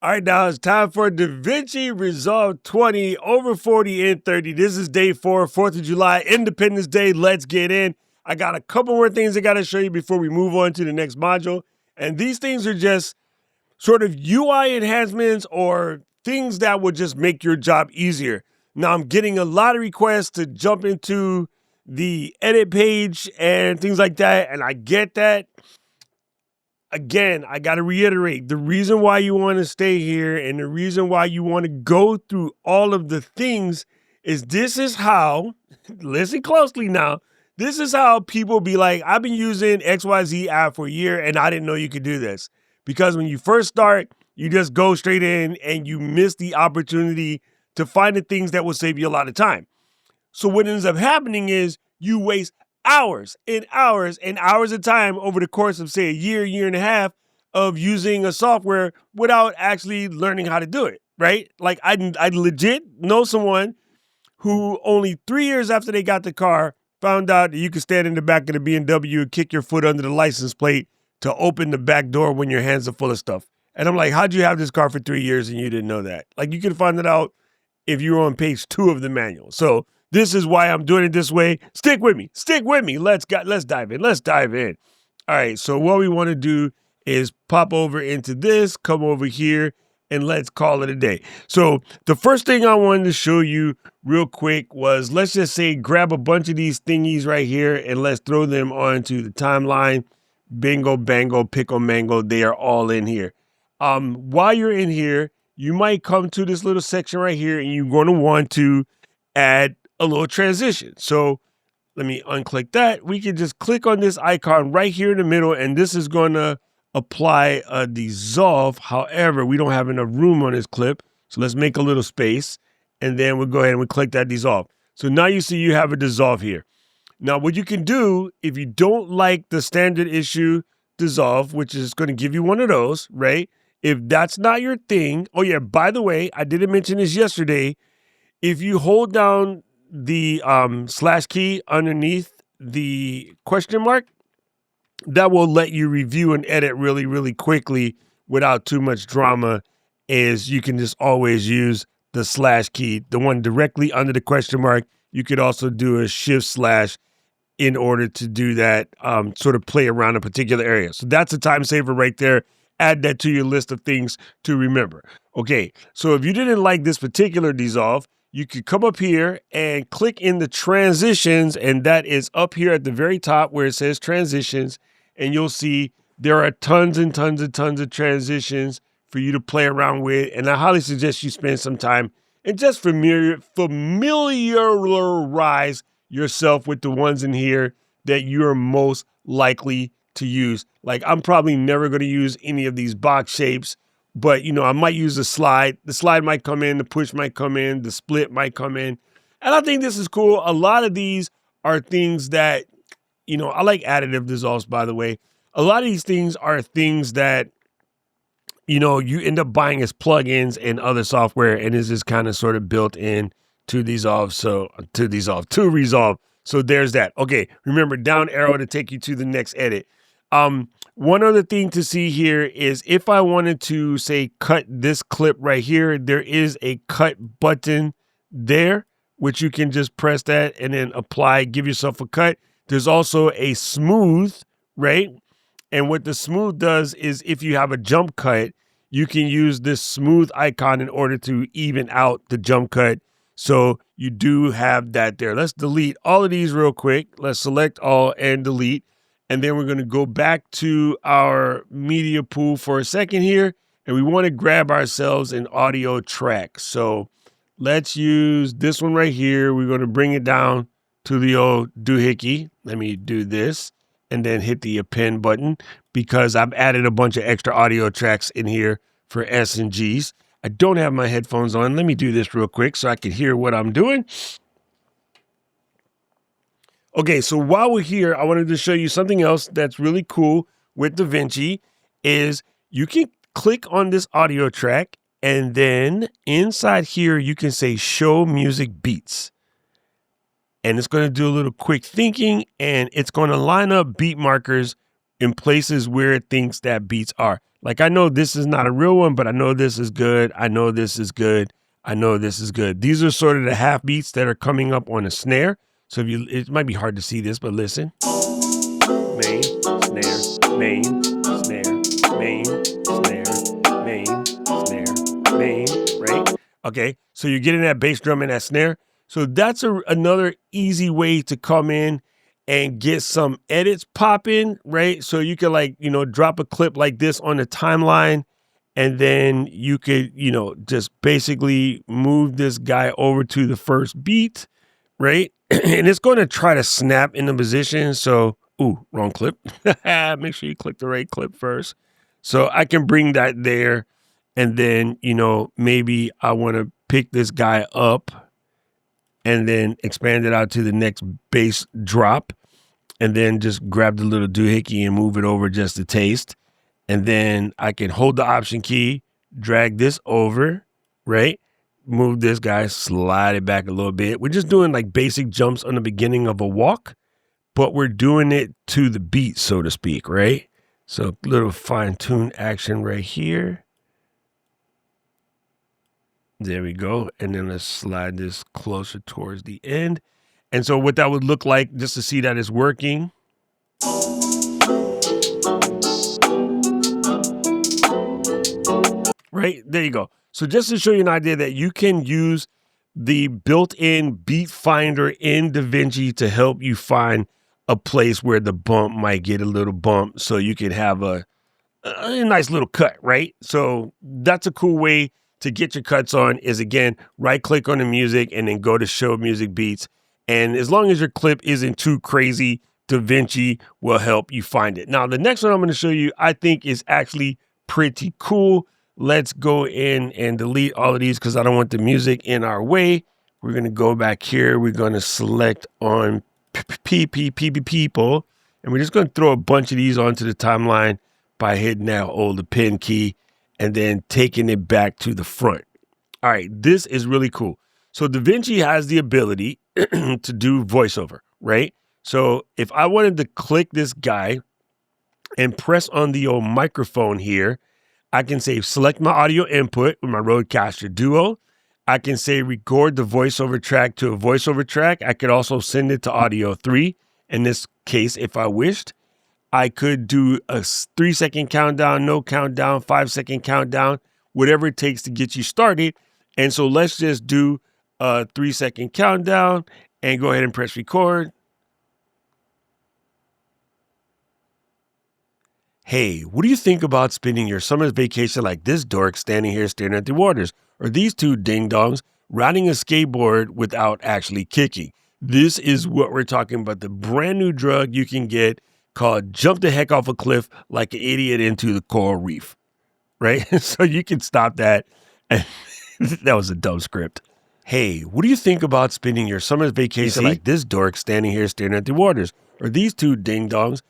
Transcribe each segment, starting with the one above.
All right, now it's time for Davinci Resolve 20 over 40 in 30. This is day 4, 4th of July, Independence Day. Let's get in. I got a couple more things I got to show you before we move on to the next module. And these things are just sort of UI enhancements or things that would just make your job easier. Now, I'm getting a lot of requests to jump into the edit page and things like that, and I get that. Again, I got to reiterate, the reason why you want to stay here and the reason why you want to go through all of the things is this is how, listen closely now, this is how people be like, I've been using XYZ app for a year and I didn't know you could do this. Because when you first start, you just go straight in and you miss the opportunity to find the things that will save you a lot of time. So what ends up happening is you waste hours and hours and hours of time over the course of, say, a year and a half of using a software without actually learning how to do it, right? Like I legit know someone who only 3 years after they got the car found out that you could stand in the back of the BMW and kick your foot under the license plate to open the back door when your hands are full of stuff. And I'm like, how'd you have this car for 3 years and you didn't know that? Like you could find it out if you were on page 2 of the manual. So this is why I'm doing it this way. Stick with me. Stick with me. Let's dive in. Let's dive in. All right. So what we want to do is pop over into this, come over here, and let's call it a day. So the first thing I wanted to show you real quick was, let's just say, grab a bunch of these thingies right here and let's throw them onto the timeline. Bingo, bango, pickle, mango. They are all in here. While you're in here, you might come to this little section right here and you're going to want to add a little transition. So let me unclick that. We can just click on this icon right here in the middle, and this is going to apply a dissolve. However, we don't have enough room on this clip. So let's make a little space, and then we'll go ahead and we'll click that dissolve. So now you see you have a dissolve here. Now, what you can do if you don't like the standard issue dissolve, which is going to give you one of those, right? If that's not your thing. Oh yeah, by the way, I didn't mention this yesterday. If you hold down the slash key underneath the question mark, that will let you review and edit really, really quickly without too much drama, is you can just always use the slash key, the one directly under the question mark. You could also do a shift slash in order to do that, sort of play around a particular area. So that's a time saver right there. Add that to your list of things to remember. Okay, so if you didn't like this particular dissolve, you could come up here and click in the transitions, and that is up here at the very top where it says transitions, and you'll see there are tons and tons and tons of transitions for you to play around with, and I highly suggest you spend some time and just familiarize yourself with the ones in here that you're most likely to use. Like I'm probably never going to use any of these box shapes, but, you know, I might use a slide. The slide might come in, the push might come in, the split might come in. And I think this is cool. A lot of these are things that, you know, I like additive dissolves, by the way. A lot of these things are things that, you know, you end up buying as plugins in other software, and this is kind of sort of built in to Resolve. So there's that. Okay, remember, down arrow to take you to the next edit. One other thing to see here is if I wanted to, say, cut this clip right here, there is a cut button there, which you can just press that and then apply, give yourself a cut. There's also a smooth, right? And what the smooth does is if you have a jump cut, you can use this smooth icon in order to even out the jump cut. So you do have that there. Let's delete all of these real quick. Let's select all and delete. And then we're going to go back to our media pool for a second here. And we want to grab ourselves an audio track. So let's use this one right here. We're going to bring it down to the old doohickey. Let me do this and then hit the append button because I've added a bunch of extra audio tracks in here for S and Gs. I don't have my headphones on. Let me do this real quick so I can hear what I'm doing. Okay, so while we're here, I wanted to show you something else that's really cool with Davinci is you can click on this audio track, and then inside here, you can say show music beats. And it's going to do a little quick thinking, and it's going to line up beat markers in places where it thinks that beats are. Like, I know this is not a real one, but I know this is good. I know this is good. I know this is good. These are sort of the half beats that are coming up on a snare. So it might be hard to see this, but listen. Main, snare, main, snare, main, snare, main, snare, main, right? Okay, so you're getting that bass drum and that snare. So that's another easy way to come in and get some edits popping, right? So you can, like, you know, drop a clip like this on the timeline, and then you could, you know, just basically move this guy over to the first beat, right? And it's going to try to snap into position. So, ooh, wrong clip. Make sure you click the right clip first. So I can bring that there. And then, you know, maybe I want to pick this guy up and then expand it out to the next bass drop. And then just grab the little doohickey and move it over just a taste. And then I can hold the Option key, drag this over, right? Move this guy, slide it back a little bit. We're just doing like basic jumps on the beginning of a walk, but we're doing it to the beat, so to speak, right? So little fine-tune action right here. There we go. And then let's slide this closer towards the end. And so what that would look like, just to see that it's working. Right, there you go. So just to show you an idea that you can use the built-in beat finder in Davinci to help you find a place where the bump might get a little bump, so you can have a nice little cut, right? So that's a cool way to get your cuts on, is, again, right click on the music and then go to show music beats. And as long as your clip isn't too crazy, Davinci will help you find it. Now, the next one I'm going to show you, I think, is actually pretty cool. Let's go in and delete all of these because I don't want the music in our way. We're going to go back here. We're going to select on people, and we're just going to throw a bunch of these onto the timeline by hitting that the pen key and then taking it back to the front. All right, this is really cool. So Davinci has the ability to do voiceover, right? So if I wanted to click this guy and press on the old microphone here, I can say select my audio input with my Rodecaster Duo. I can say record the voiceover track to a voiceover track. I could also send it to Audio 3. In this case, if I wished, I could do a 3-second countdown, no countdown, 5-second countdown, whatever it takes to get you started. And so let's just do a 3-second countdown and go ahead and press record. Hey, what do you think about spending your summer's vacation like this dork standing here staring at the waters, or these two ding-dongs riding a skateboard without actually kicking? This is what we're talking about, the brand new drug you can get called Jump the Heck Off a Cliff Like an Idiot into the Coral Reef, right? So you can stop that. That was a dumb script. Hey, what do you think about spending your summer's vacation like this dork standing here staring at the waters, or these two ding-dongs?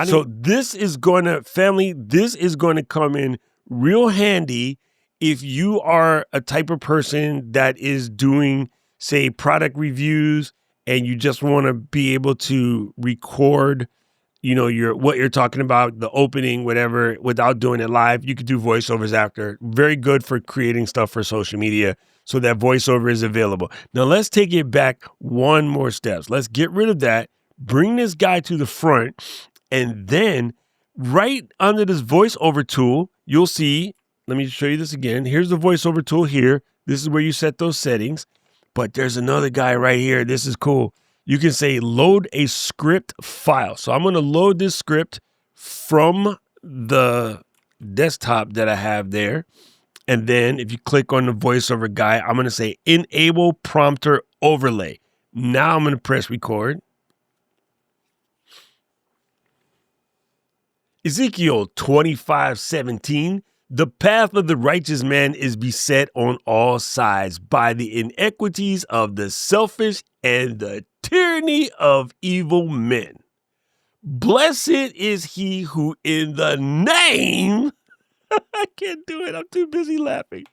So this is going to, family, this is going to come in real handy if you are a type of person that is doing, say, product reviews, and you just want to be able to record, you know, what you're talking about, the opening, whatever, without doing it live. You could do voiceovers after. Very good for creating stuff for social media, so that voiceover is available. Now let's take it back one more step. Let's get rid of that, bring this guy to the front, and then right under this voiceover tool, you'll see, let me show you this again. Here's the voiceover tool here. This is where you set those settings. But there's another guy right here. This is cool. You can say load a script file. So I'm going to load this script from the desktop that I have there. And then if you click on the voiceover guy, I'm going to say enable prompter overlay. Now I'm going to press record. Ezekiel 25:17, the path of the righteous man is beset on all sides by the inequities of the selfish and the tyranny of evil men. Blessed is he who in the name, I can't do it, I'm too busy laughing.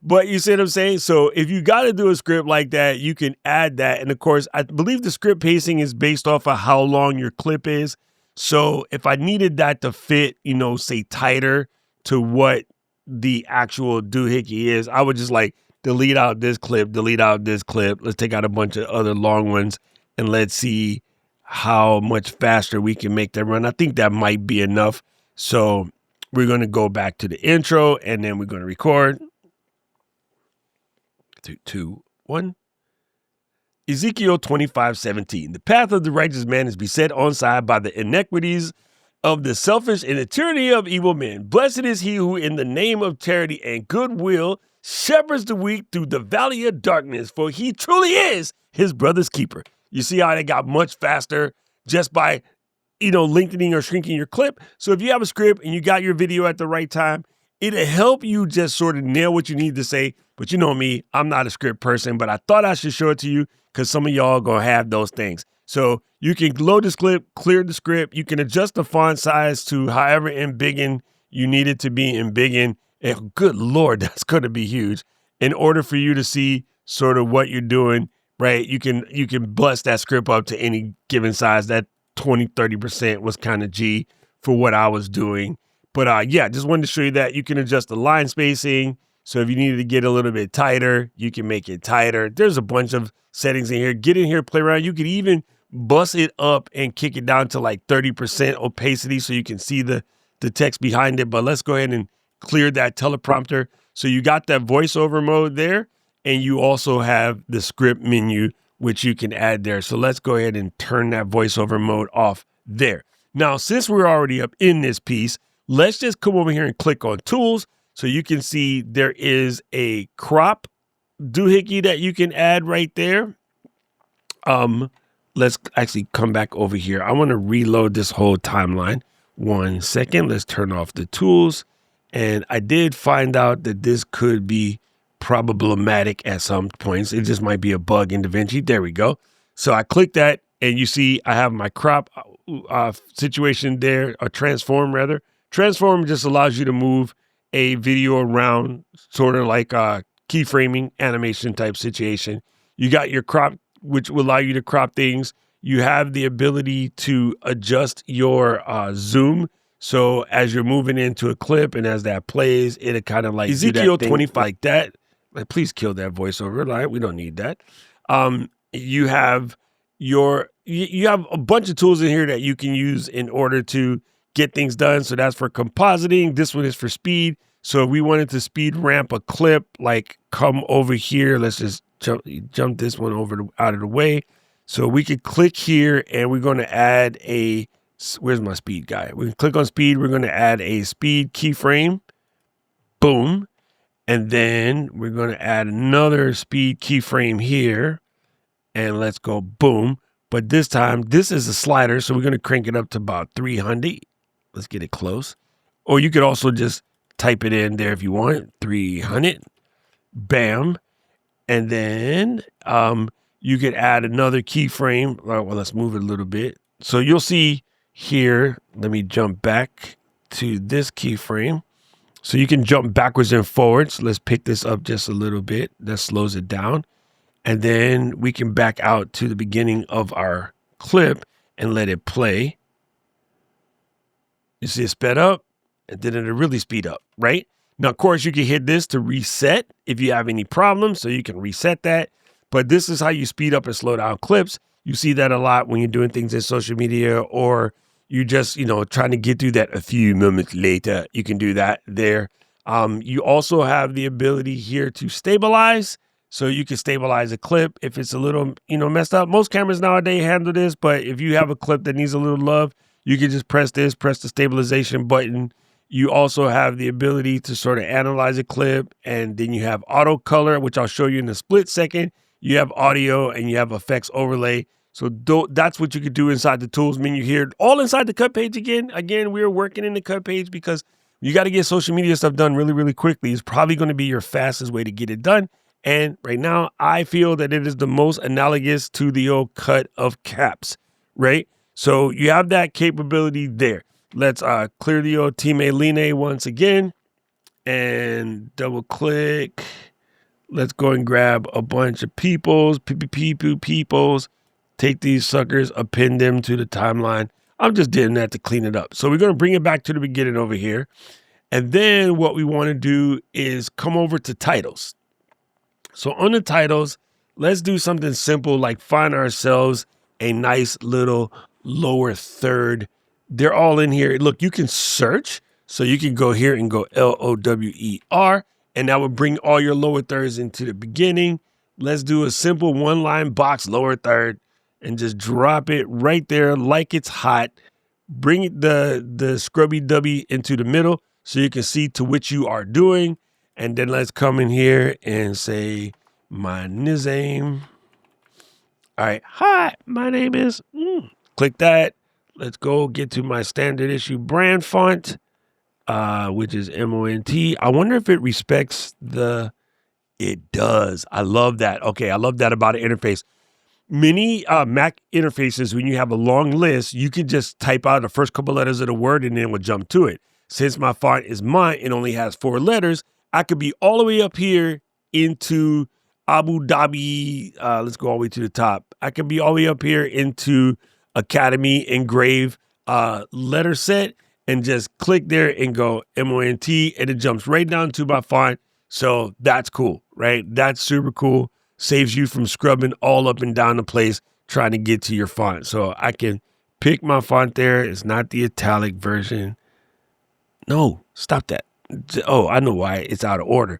But you see what I'm saying? So if you got to do a script like that, you can add that. And of course, I believe the script pacing is based off of how long your clip is. So if I needed that to fit, you know, say tighter to what the actual doohickey is. I would just like delete out this clip, delete out this clip. Let's take out a bunch of other long ones and let's see how much faster we can make that run. I think that might be enough. So we're going to go back to the intro and then we're going to record. 3, 2, 1. Ezekiel 25:17. The path of the righteous man is beset on side by the iniquities of the selfish and the tyranny of evil men. Blessed is he who in the name of charity and goodwill shepherds the weak through the valley of darkness, for he truly is his brother's keeper. You see how they got much faster just by, lengthening or shrinking your clip. So if you have a script and you got your video at the right time, it'll help you just sort of nail what you need to say. But you know me, I'm not a script person, but I thought I should show it to you because some of y'all gonna have those things. So you can load this clip, clear the script. You can adjust the font size to however embiggen you need it to be embiggen. And good Lord, that's gonna be huge. In order for you to see sort of what you're doing, right? You can bless that script up to any given size. That 20-30% was kind of G for what I was doing. But yeah, just wanted to show you that you can adjust the line spacing. So if you needed to get a little bit tighter, you can make it tighter. There's a bunch of settings in here. Get in here, play around. You could even bust it up and kick it down to like 30% opacity so you can see the text behind it. But let's go ahead and clear that teleprompter. So you got that voiceover mode there, and you also have the script menu, which you can add there. So let's go ahead and turn that voiceover mode off there. Now, since we're already up in this piece, let's just come over here and click on tools. So you can see there is a crop doohickey that you can add right there. Let's actually come back over here. I want to reload this whole timeline. 1 second. Let's turn off the tools. And I did find out that this could be problematic at some points. It just might be a bug in Davinci. There we go. So I click that and you see I have my crop situation there, or transform rather. Transform just allows you to move a video around, sort of like a keyframing animation type situation. You got your crop, which will allow you to crop things. You have the ability to adjust your zoom. So as you're moving into a clip and as that plays, it'll kind of like Ezekiel 25 like that. Like, please kill that voiceover line. We don't need that. You have you have a bunch of tools in here that you can use in order to get things done. So that's for compositing. This one is for speed. So if we wanted to speed ramp a clip, like come over here, let's just jump this one out of the way. So we could click here and we're going to add where's my speed guy? We can click on speed. We're going to add a speed keyframe. Boom. And then we're going to add another speed keyframe here. And let's go boom. But this time, this is a slider. So we're going to crank it up to about 300. Let's get it close. Or you could also just type it in there if you want. 300. Bam. And then you could add another keyframe. Well, let's move it a little bit. So you'll see here, let me jump back to this keyframe. So you can jump backwards and forwards. Let's pick this up just a little bit. That slows it down. And then we can back out to the beginning of our clip and let it play. You see it sped up, and then it'll really speed up, right? Now, of course, you can hit this to reset if you have any problems, so you can reset that. But this is how you speed up and slow down clips. You see that a lot when you're doing things in social media, or you just, trying to get through that a few moments later. You can do that there. You also have the ability here to stabilize. So you can stabilize a clip if it's a little, messed up. Most cameras nowadays handle this, but if you have a clip that needs a little love, you can just press the stabilization button. You also have the ability to sort of analyze a clip, and then you have auto color, which I'll show you in a split second. You have audio and you have effects overlay. So that's what you could do inside the tools menu here, all inside the cut page again. Again, we're working in the cut page because you got to get social media stuff done really, really quickly. It's probably going to be your fastest way to get it done. And right now, I feel that it is the most analogous to the old cut of caps, right? So you have that capability there. Let's clear the old Team Line once again and double click. Let's go and grab a bunch of peoples, peoples, take these suckers, append them to the timeline. I'm just doing that to clean it up. So we're going to bring it back to the beginning over here. And then what we want to do is come over to titles. So on the titles, let's do something simple like find ourselves a nice little lower third. They're all in here. Look, you can search. So you can go here and go LOWER, and that would bring all your lower thirds into the beginning. Let's do a simple one-line box lower third and just drop it right there like it's hot. Bring the scrubby dubby into the middle so you can see to which you are doing. And then let's come in here and say, my name. All right. Hi, my name is. Click that. Let's go get to my standard issue brand font, which is MONT. I wonder if it respects it does. I love that. Okay. I love that about an interface. Many Mac interfaces, when you have a long list, you can just type out the first couple letters of the word and then it will jump to it. Since my font is mine, it only has 4 letters. I could be all the way up here into Abu Dhabi. Let's go all the way to the top. I could be all the way up here into Academy Engrave letter set and just click there and go MONT, and it jumps right down to my font. So that's cool, right? That's super cool. Saves you from scrubbing all up and down the place trying to get to your font. So I can pick my font there. It's not the italic version. No, stop that. Oh, I know why. It's out of order.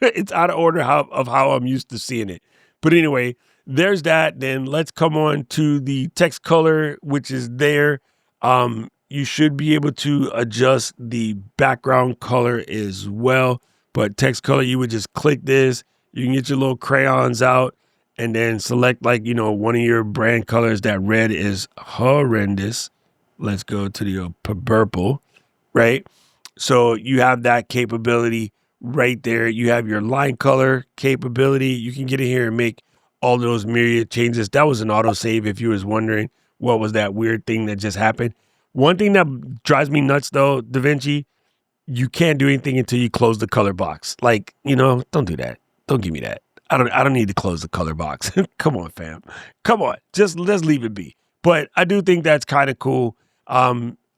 It's out of order of how I'm used to seeing it. But anyway, there's that. Then let's come on to the text color, which is there. You should be able to adjust the background color as well. But text color, you would just click this. You can get your little crayons out and then select one of your brand colors. That red is horrendous. Let's go to the purple, right? So you have that capability right there. You have your line color capability. You can get in here and make all those myriad changes. That was an autosave if you was wondering what was that weird thing that just happened. One thing that drives me nuts though, Davinci, you can't do anything until you close the color box. Like, don't do that. Don't give me that. I don't need to close the color box. Come on, fam. Come on. Just let's leave it be. But I do think that's kind of cool.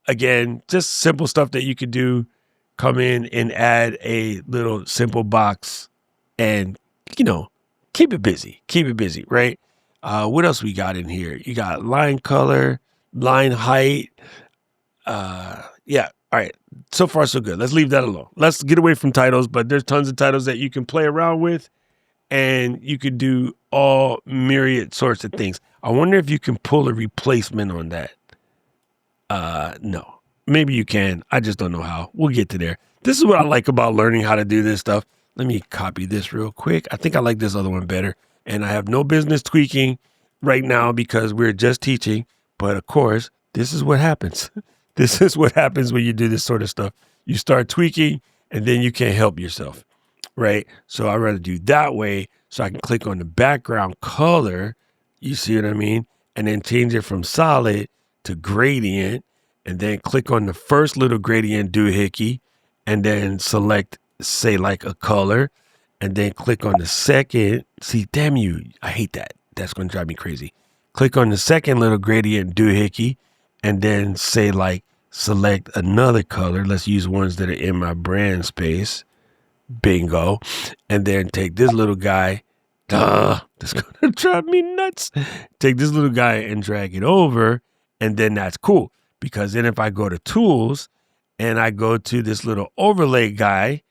Again, just simple stuff that you could do. Come in and add a little simple box and, keep it busy. Keep it busy, right? What else we got in here? You got line color, line height. Yeah. All right. So far, so good. Let's leave that alone. Let's get away from titles, but there's tons of titles that you can play around with and you could do all myriad sorts of things. I wonder if you can pull a replacement on that. No. Maybe you can. I just don't know how. We'll get to there. This is what I like about learning how to do this stuff. Let me copy this real quick. I think I like this other one better. And I have no business tweaking right now because we're just teaching. But of course, this is what happens. This is what happens when you do this sort of stuff. You start tweaking and then you can't help yourself, right? So I'd rather do that way so I can click on the background color. You see what I mean? And then change it from solid to gradient. And then click on the first little gradient doohickey and then select, say, like a color. And then click on the second. See, damn you. I hate that. That's going to drive me crazy. Click on the second little gradient doohickey and then say, like, select another color. Let's use ones that are in my brand space. Bingo. And then take this little guy. That's going to drive me nuts. Take this little guy and drag it over. And then that's cool. Because then if I go to tools and I go to this little overlay guy,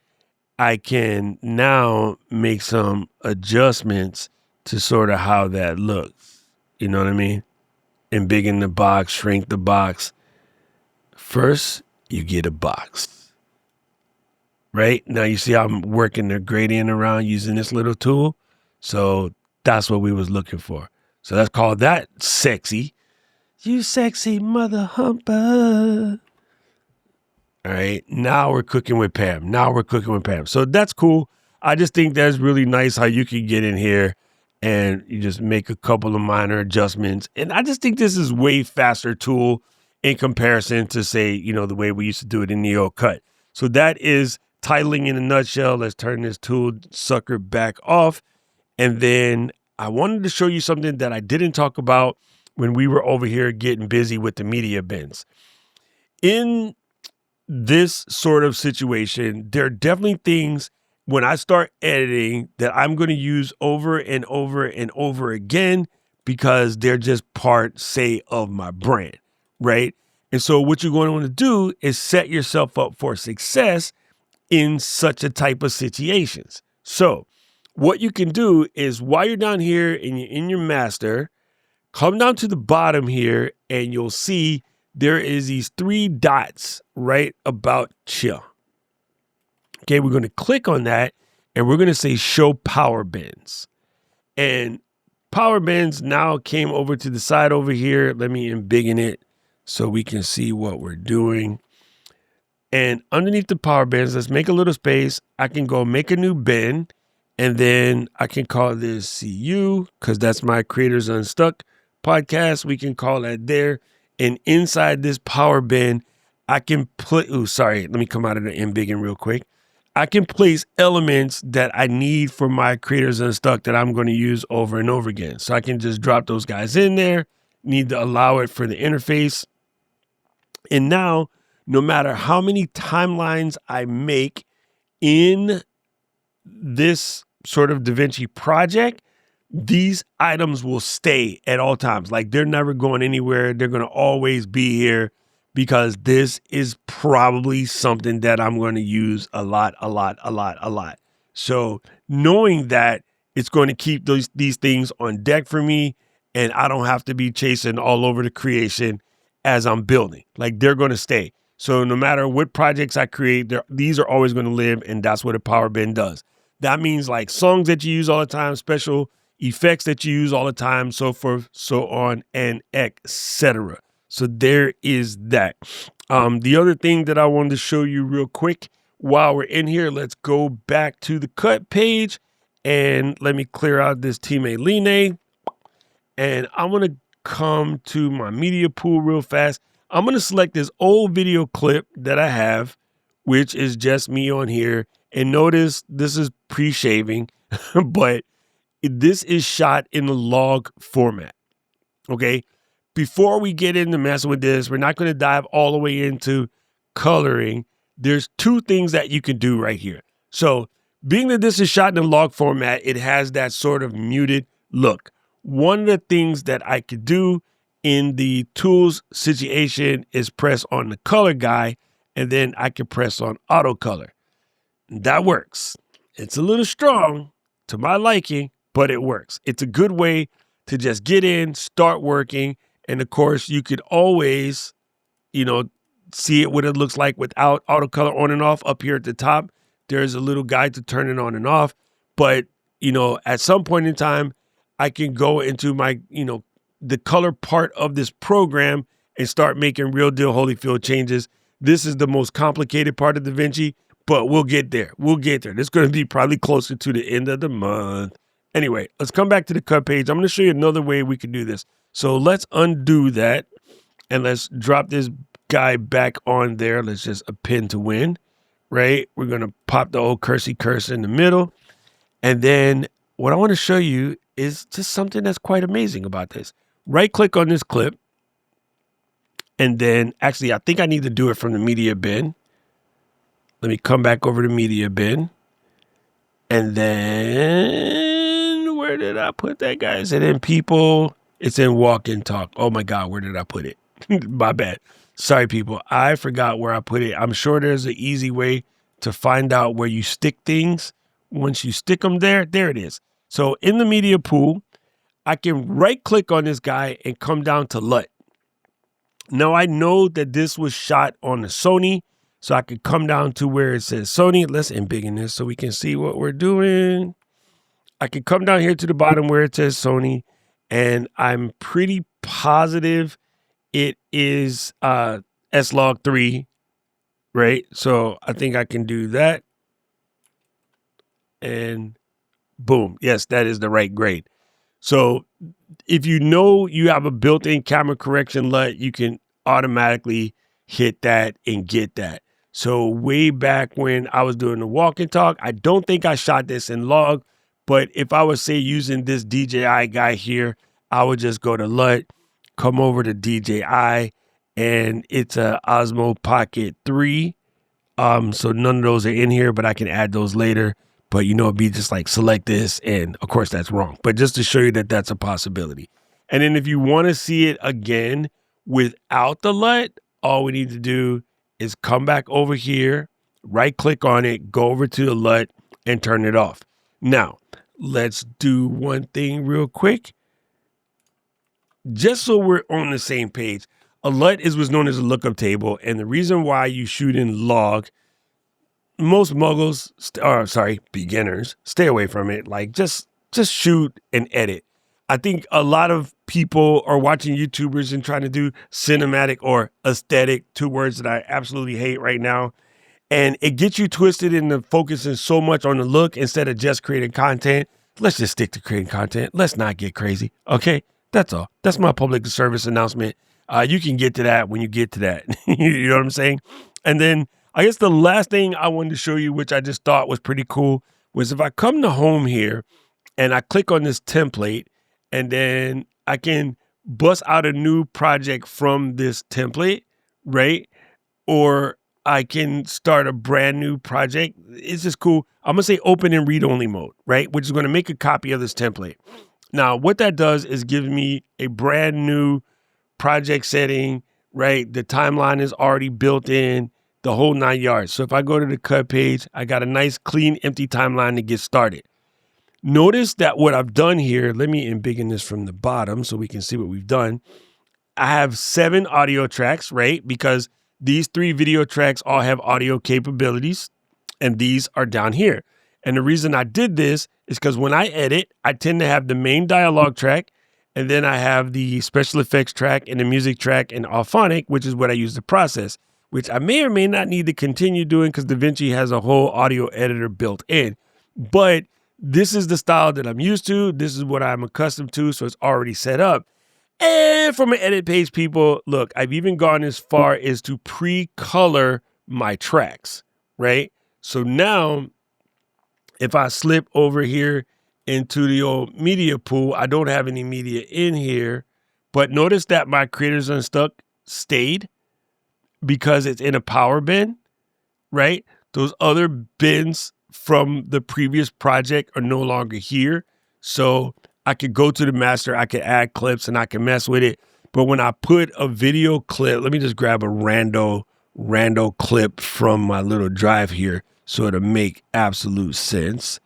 I can now make some adjustments to sort of how that looks. You know what I mean? Embiggen the box, shrink the box. First, you get a box. Right? Now you see how I'm working the gradient around using this little tool. So that's what we was looking for. So let's call that sexy. You sexy mother humper. All right. Now we're cooking with Pam. So that's cool. I just think that's really nice how you can get in here and you just make a couple of minor adjustments. And I just think this is way faster tool in comparison to, say, the way we used to do it in the old cut. So that is titling in a nutshell. Let's turn this tool sucker back off. And then I wanted to show you something that I didn't talk about when we were over here getting busy with the media bins. In this sort of situation, there are definitely things when I start editing that I'm going to use over and over and over again because they're just part, say, of my brand, right? And so what you're going to want to do is set yourself up for success in such a type of situations. So what you can do is while you're down here and you're in your master, come down to the bottom here and you'll see there is these 3 dots right about chill. Okay, we're going to click on that and we're going to say show power bins. And power bins now came over to the side over here. Let me embiggen it so we can see what we're doing. And underneath the power bins, let's make a little space. I can go make a new bin and then I can call this CU because that's my Creators Unstuck podcast. We can call that there. And inside this power bin, I can put, let me come out of the embiggen real quick. I can place elements that I need for my Creators Unstuck that I'm going to use over and over again. So I can just drop those guys in there, need to allow it for the interface. And now, no matter how many timelines I make in this sort of Davinci project, these items will stay at all times. Like they're never going anywhere. They're going to always be here because this is probably something that I'm going to use a lot. So knowing that it's going to keep these things on deck for me and I don't have to be chasing all over the creation as I'm building, like they're going to stay. So no matter what projects I create, these are always going to live, and that's what a power bin does. That means like songs that you use all the time, special effects that you use all the time, so forth, so on, and etc. So there is that. The other thing that I wanted to show you real quick while we're in here, let's go back to the cut page and let me clear out this teammate Line. And I'm going to come to my media pool real fast. I'm going to select this old video clip that I have, which is just me on here. And notice this is pre-shaving, but this is shot in the log format. Okay. Before we get into messing with this, we're not going to dive all the way into coloring. There's 2 things that you can do right here. So being that this is shot in the log format, it has that sort of muted look. One of the things that I could do in the tools situation is press on the color guy, and then I can press on auto color. That works. It's a little strong to my liking, but it works. It's a good way to just get in, start working. And of course, you could always, see it what it looks like without auto color on and off. Up here at the top, there's a little guide to turn it on and off. But, at some point in time, I can go into my, the color part of this program and start making real deal Holyfield changes. This is the most complicated part of Davinci, but we'll get there. This is going to be probably closer to the end of the month. Anyway, let's come back to the cut page. I'm going to show you another way we can do this. So let's undo that and let's drop this guy back on there. Let's just append to win, right? We're going to pop the old cursey curse in the middle. And then what I want to show you is just something that's quite amazing about this. Right click on this clip. And then actually, I think I need to do it from the media bin. Let me come back over to media bin. And then where did I put that, guys? And then people, it's in walk and talk. Oh my God, where did I put it? My bad. Sorry, people. I forgot where I put it. I'm sure there's an easy way to find out where you stick things. Once you stick them there it is. So in the media pool, I can right click on this guy and come down to LUT. Now I know that this was shot on the Sony, so I could come down to where it says Sony. Let's embiggen this so we can see what we're doing. I can come down here to the bottom where it says Sony, and I'm pretty positive it is S-Log 3, right? So I think I can do that. And boom. Yes, that is the right grade. So if you know you have a built-in camera correction LUT, you can automatically hit that and get that. So way back when I was doing the walk and talk, I don't think I shot this in log, but if I was, say, using this DJI guy here, I would just go to LUT, come over to DJI, and it's a Osmo Pocket 3. So none of those are in here, but I can add those later. But it'd be just like select this, and of course that's wrong. But just to show you that that's a possibility. And then if you want to see it again without the LUT, all we need to do is come back over here, right click on it, go over to the LUT and turn it off. Now, let's do one thing real quick. Just so we're on the same page, a LUT is what's known as a lookup table. And the reason why you shoot in log, most muggles, beginners, stay away from it. Like just shoot and edit. I think a lot of people are watching YouTubers and trying to do cinematic or aesthetic, two words that I absolutely hate right now. And it gets you twisted into focusing so much on the look instead of just creating content. Let's just stick to creating content. Let's not get crazy. Okay, that's all. That's my public service announcement. You can get to that when you get to that. You know what I'm saying? And then I guess the last thing I wanted to show you, which I just thought was pretty cool, was if I come to home here and I click on this template, and then I can bust out a new project from this template, right? Or I can start a brand new project. It's just cool. I'm going to say open in read-only mode, right? Which is going to make a copy of this template. Now, what that does is give me a brand new project setting, right? The timeline is already built in, the whole 9 yards. So if I go to the cut page, I got a nice, clean, empty timeline to get started. Notice that what I've done here, let me embiggen this from the bottom so we can see what we've done. I have 7 audio tracks, right? Because these 3 video tracks all have audio capabilities, and these are down here. And the reason I did this is because when I edit, I tend to have the main dialogue track, and then I have the special effects track and the music track and Auphonic, which is what I use to process, which I may or may not need to continue doing because Davinci has a whole audio editor built in. But this is the style that I'm used to. This is what I'm accustomed to, so it's already set up. And from an edit page, people, look, I've even gone as far as to pre-color my tracks, right? So now, if I slip over here into the old media pool, I don't have any media in here, but notice that my Creators Unstuck stayed because it's in a power bin, right? Those other bins from the previous project are no longer here. So I could go to the master, I could add clips and I can mess with it. But when I put a video clip, let me just grab a rando clip from my little drive here so it'll make absolute sense.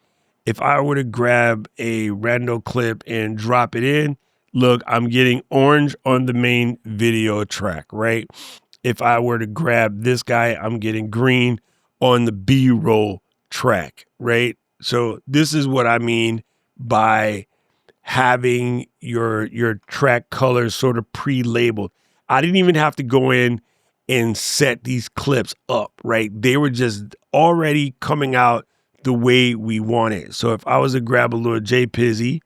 If I were to grab a rando clip and drop it in, look, I'm getting orange on the main video track, right? If I were to grab this guy, I'm getting green on the B-roll track, right? So this is what I mean by having your track colors sort of pre-labeled. I didn't even have to go in and set these clips up, right? They were just already coming out the way we want it. So if I was to grab a little JPizzy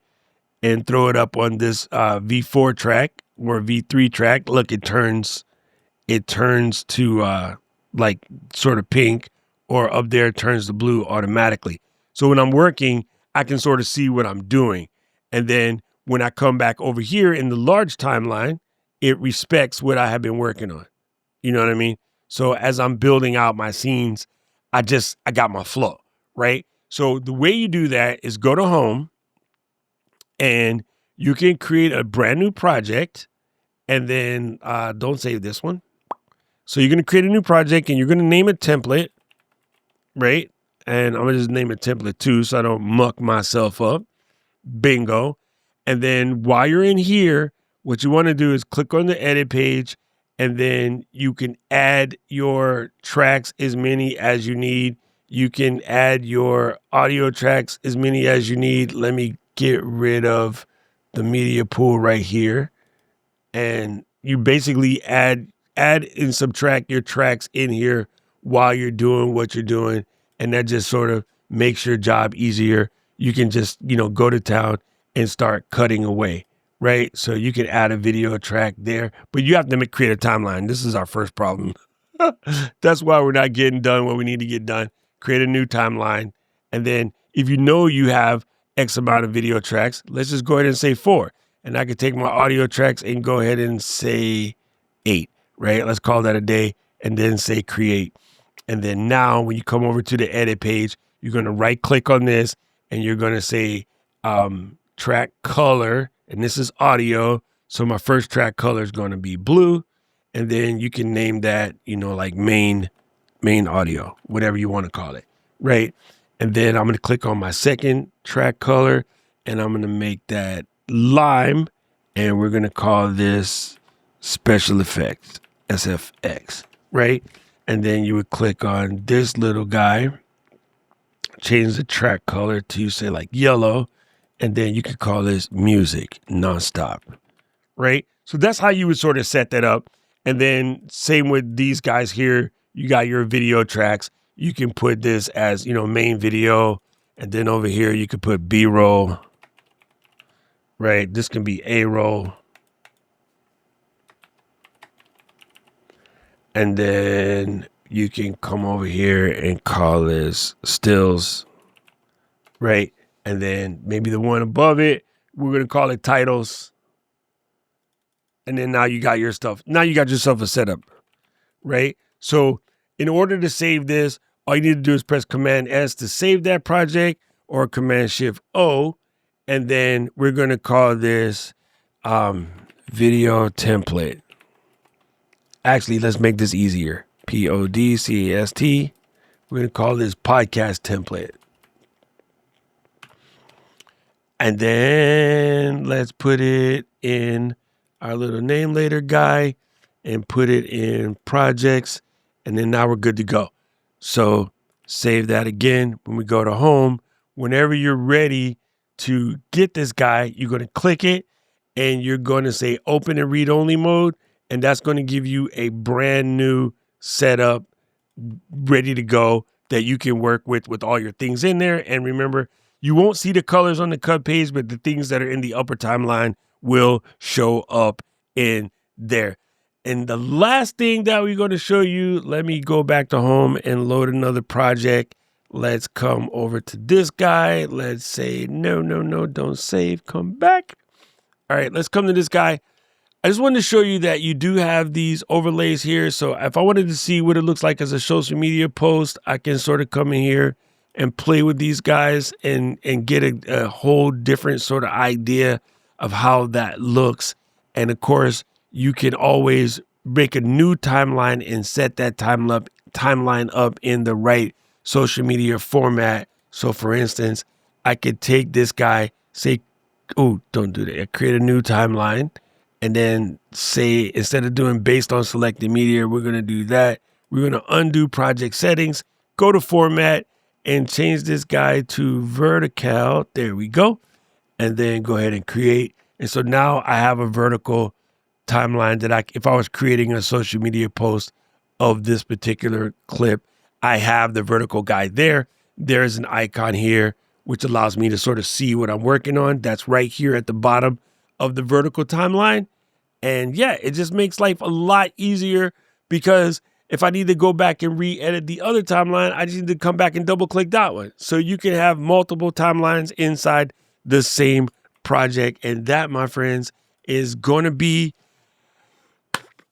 and throw it up on this V4 track or V3 track, look, it turns to like sort of pink, or up there it turns to blue automatically. So when I'm working, I can sort of see what I'm doing. And then when I come back over here in the large timeline, it respects what I have been working on. You know what I mean? So as I'm building out my scenes, I got my flow, right? So the way you do that is go to home and you can create a brand new project, and then don't save this one. So you're going to create a new project and you're going to name it template, right? And I'm going to just name it template 2 so I don't muck myself up. Bingo. And then while you're in here, what you want to do is click on the edit page, and then you can add your tracks as many as you need. You can add your audio tracks as many as you need. Let me get rid of the media pool right here. And you basically add and subtract your tracks in here while you're doing what you're doing. And that just sort of makes your job easier. You can just, go to town and start cutting away, right? So you can add a video track there, but you have to create a timeline. This is our first problem. That's why we're not getting done what we need to get done. Create a new timeline. And then if you have X amount of video tracks, let's just go ahead and say 4. And I could take my audio tracks and go ahead and say 8, right? Let's call that a day and then say create. And then now when you come over to the edit page, you're going to right click on this and you're going to say track color. And this is audio. So my first track color is going to be blue. And then you can name that, like main audio, whatever you want to call it, right? And then I'm going to click on my second track color and I'm going to make that lime. And we're going to call this special effects, SFX, right? And then you would click on this little guy, change the track color to say like yellow. And then you could call this music nonstop, right? So that's how you would sort of set that up. And then same with these guys here, you got your video tracks. You can put this as, main video. And then over here, you could put B-roll, right? This can be A-roll. And then you can come over here and call this stills, right? And then maybe the one above it, we're going to call it titles. And then now you got your stuff. Now you got yourself a setup, right? So in order to save this, all you need to do is press Command S to save that project or Command Shift O. And then we're going to call this video template. Actually, let's make this easier. PODCAST. We're going to call this podcast template. And then let's put it in our little name later guy and put it in projects. And then now we're good to go. So save that again. When we go to home, whenever you're ready to get this guy, you're going to click it and you're going to say open and read only mode. And that's going to give you a brand new setup ready to go that you can work with all your things in there. And remember, you won't see the colors on the cut page, but the things that are in the upper timeline will show up in there. And the last thing that we're going to show you, let me go back to home and load another project. Let's come over to this guy. Let's say, no, don't save, come back. All right, let's come to this guy. I just wanted to show you that you do have these overlays here. So if I wanted to see what it looks like as a social media post, I can sort of come in here and play with these guys and get a whole different sort of idea of how that looks. And of course, you can always make a new timeline and set that timeline up in the right social media format. So for instance, I could take this guy, say, oh, don't do that. I create a new timeline and then say, instead of doing based on selected media, we're going to do that. We're going to undo project settings, go to format, and change this guy to vertical. There we go. And then go ahead and create. And so now I have a vertical timeline that if I was creating a social media post of this particular clip, I have the vertical guy there. There's an icon here, which allows me to sort of see what I'm working on. That's right here at the bottom of the vertical timeline. And yeah, it just makes life a lot easier because if I need to go back and re-edit the other timeline, I just need to come back and double click that one. So you can have multiple timelines inside the same project. And that, my friends, is going to be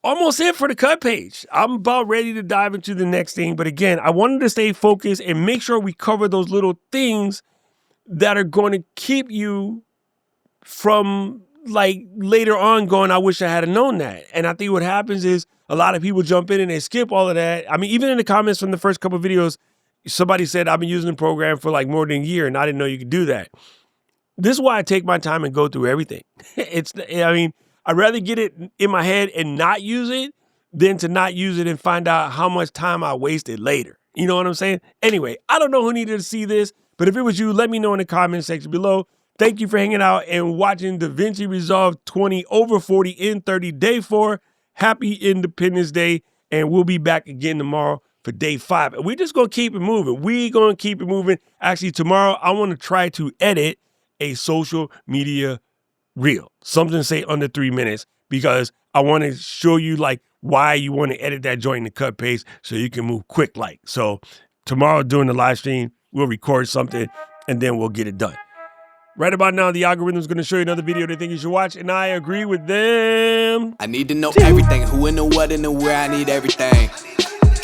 almost it for the cut page. I'm about ready to dive into the next thing. But again, I wanted to stay focused and make sure we cover those little things that are going to keep you from like later on going, I wish I had known that. And I think what happens is a lot of people jump in and they skip all of that. I mean, even in the comments from the first couple of videos, somebody said, I've been using the program for like more than a year and I didn't know you could do that. This is why I take my time and go through everything. I'd rather get it in my head and not use it than to not use it and find out how much time I wasted later. You know what I'm saying? Anyway, I don't know who needed to see this, but if it was you, let me know in the comment section below. Thank you for hanging out and watching DaVinci Resolve 20 over 40 in 30 day 4. Happy Independence Day. And we'll be back again tomorrow for day 5. And we're just going to keep it moving. We're going to keep it moving. Actually, tomorrow, I want to try to edit a social media reel. Something say under 3 minutes because I want to show you like why you want to edit that joint in the cut pace so you can move quick like. So tomorrow during the live stream, we'll record something and then we'll get it done. Right about now, the algorithm is going to show you another video they think you should watch, and I agree with them. I need to know everything, who and the what and the where, I need everything.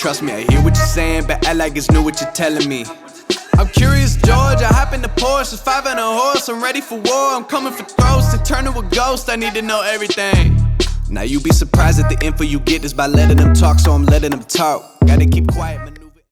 Trust me, I hear what you're saying, but act like it's new what you're telling me. I'm curious, George, I hop in the Porsche, it's 5 and a horse, I'm ready for war, I'm coming for throats, to turn to a ghost, I need to know everything. Now you be surprised at the info you get is by letting them talk, so I'm letting them talk. Gotta keep quiet, man.